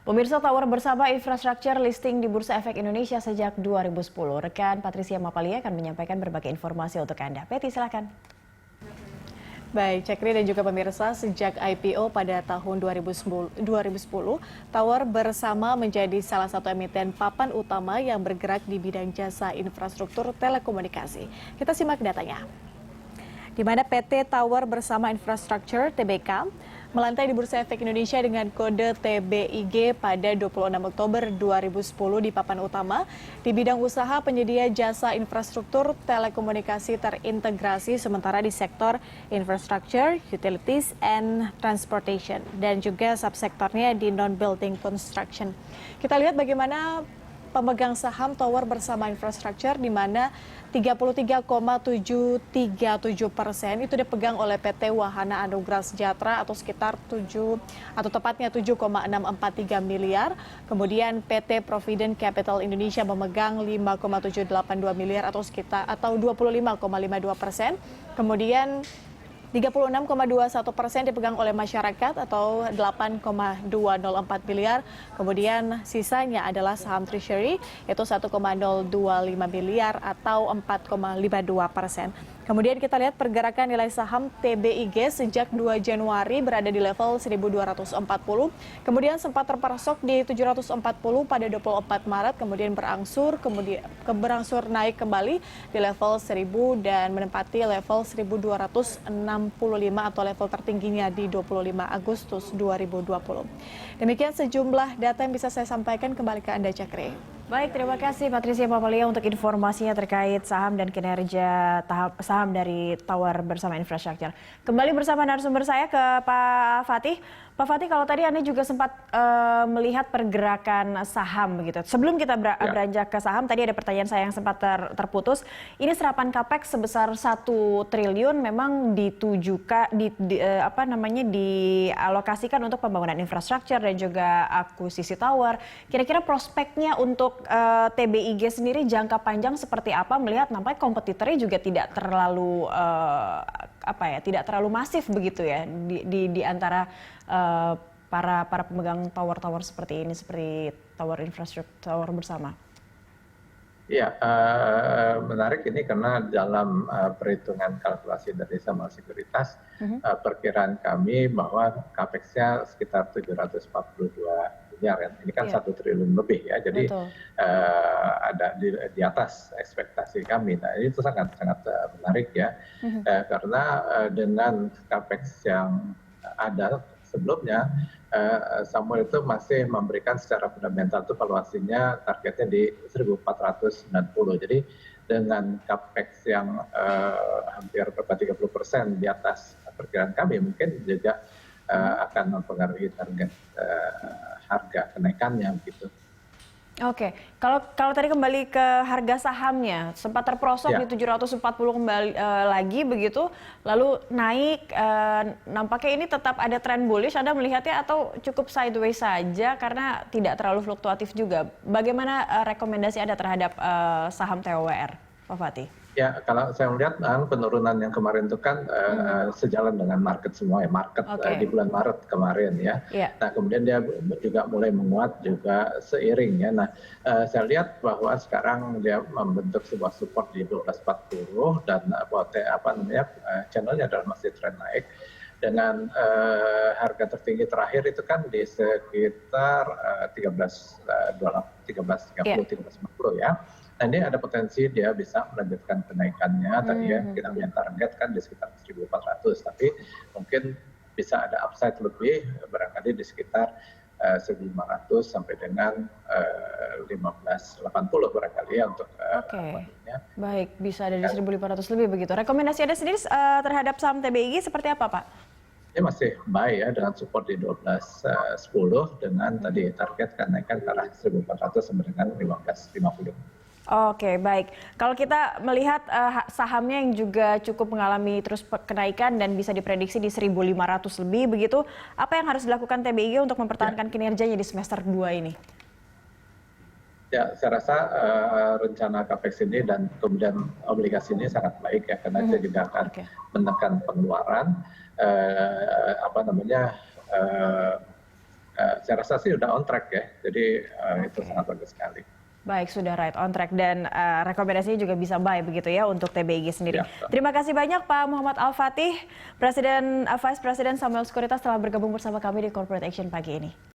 Pemirsa, Tower Bersama Infrastructure listing di Bursa Efek Indonesia sejak 2010. Rekan Patricia Mapalia akan menyampaikan berbagai informasi untuk Anda. Peti, silakan. Baik, Cekri dan juga pemirsa, sejak IPO pada tahun 2010, Tower Bersama menjadi salah satu emiten papan utama yang bergerak di bidang jasa infrastruktur telekomunikasi. Kita simak datanya. Di mana PT Tower Bersama Infrastructure (TBK) melantai di Bursa Efek Indonesia dengan kode TBIG pada 26 Oktober 2010 di papan utama di bidang usaha penyedia jasa infrastruktur telekomunikasi terintegrasi sementara di sektor infrastructure, utilities, and transportation dan juga subsektornya di non-building construction. Kita lihat bagaimana pemegang saham Tower Bersama Infrastructure di mana 33,737% itu dipegang oleh PT Wahana Anugrah Sejahtera atau sekitar 7,643 miliar. Kemudian PT Provident Capital Indonesia memegang 5,782 miliar atau 25,52%. Kemudian 36,21% dipegang oleh masyarakat atau 8,204 miliar. Kemudian sisanya adalah saham treasury yaitu 1,025 miliar atau 4,52%. Kemudian kita lihat pergerakan nilai saham TBIG sejak 2 Januari berada di level 1.240. Kemudian sempat terperosok di 740 pada 24 Maret. Kemudian berangsur naik kembali di level 1.000 dan menempati level 1.265 atau level tertingginya di 25 Agustus 2020. Demikian sejumlah data yang bisa saya sampaikan, kembali ke Anda, Cakri. Baik, terima kasih Patricia Mapalia untuk informasinya terkait saham dan kinerja saham dari Tower Bersama Infrastructure. Kembali bersama narasumber saya ke Pak Fatih. Pak Fatih, kalau tadi Anda juga sempat melihat pergerakan saham begitu. Sebelum kita beranjak ke saham, tadi ada pertanyaan saya yang sempat terputus. Ini serapan capex sebesar 1 triliun memang dialokasikan untuk pembangunan infrastruktur dan juga akuisisi tower. Kira-kira prospeknya untuk TBIG sendiri jangka panjang seperti apa, melihat nampaknya kompetitornya juga tidak terlalu tidak terlalu masif begitu ya di antara para pemegang tower-tower seperti ini, seperti Tower Infrastructure, Tower Bersama. Ya, menarik ini karena dalam perhitungan kalkulasi dari Sama Sekuritas, perkiraan kami bahwa capex-nya sekitar 742 miliar. Ini kan 1 triliun lebih ya, jadi ada di atas ekspektasi kami. Nah, itu sangat menarik ya, karena dengan capex yang ada sebelumnya, Samuel itu masih memberikan secara fundamental itu valuasinya targetnya di 1.490. Jadi dengan capex yang hampir 30% di atas perkiraan kami, mungkin juga akan mempengaruhi target harga kenaikannya begitu. Oke, kalau tadi kembali ke harga sahamnya, sempat terperosok di 740 kembali lagi begitu, lalu naik, nampaknya ini tetap ada tren bullish, Anda melihatnya atau cukup sideways saja karena tidak terlalu fluktuatif juga? Bagaimana rekomendasi Anda terhadap saham TOWR, Pak Fatih? Ya, kalau saya melihat penurunan yang kemarin itu kan sejalan dengan market semua ya, di bulan Maret kemarin ya. Nah, kemudian dia juga mulai menguat juga seiring ya. Nah, saya lihat bahwa sekarang dia membentuk sebuah support di 1240 dan channelnya adalah masih tren naik. Dengan harga tertinggi terakhir itu kan di sekitar 13.30, 13.50 ya. Nah, ini ada potensi dia bisa melanjutkan kenaikannya. Tadi ya kita punya target kan di sekitar 1.400, tapi mungkin bisa ada upside lebih, barangkali di sekitar 1.500 sampai dengan 1580 barangkali ya untuk Baik, bisa ada di 1.500 lebih begitu. Rekomendasi Anda sendiri terhadap saham TBIG seperti apa, Pak? Ini masih buy ya, dengan support di 12.10 dengan tadi target kenaikan ke arah 1.400 sampai dengan 15.50. Oke, baik. Kalau kita melihat sahamnya yang juga cukup mengalami terus kenaikan dan bisa diprediksi di 1.500 lebih begitu, apa yang harus dilakukan TBIG untuk mempertahankan kinerjanya di semester 2 ini? Ya, saya rasa rencana capex ini dan kemudian obligasi ini sangat baik ya, karena itu juga akan menekan pengeluaran saya rasa sih udah on track ya. Jadi itu sangat bagus sekali. Baik, sudah right on track dan rekomendasinya juga bisa buy begitu ya untuk TBIG sendiri. Ya. Terima kasih banyak Pak Muhammad Al-Fatih, Vice President Samuel Sekuritas telah bergabung bersama kami di Corporate Action pagi ini.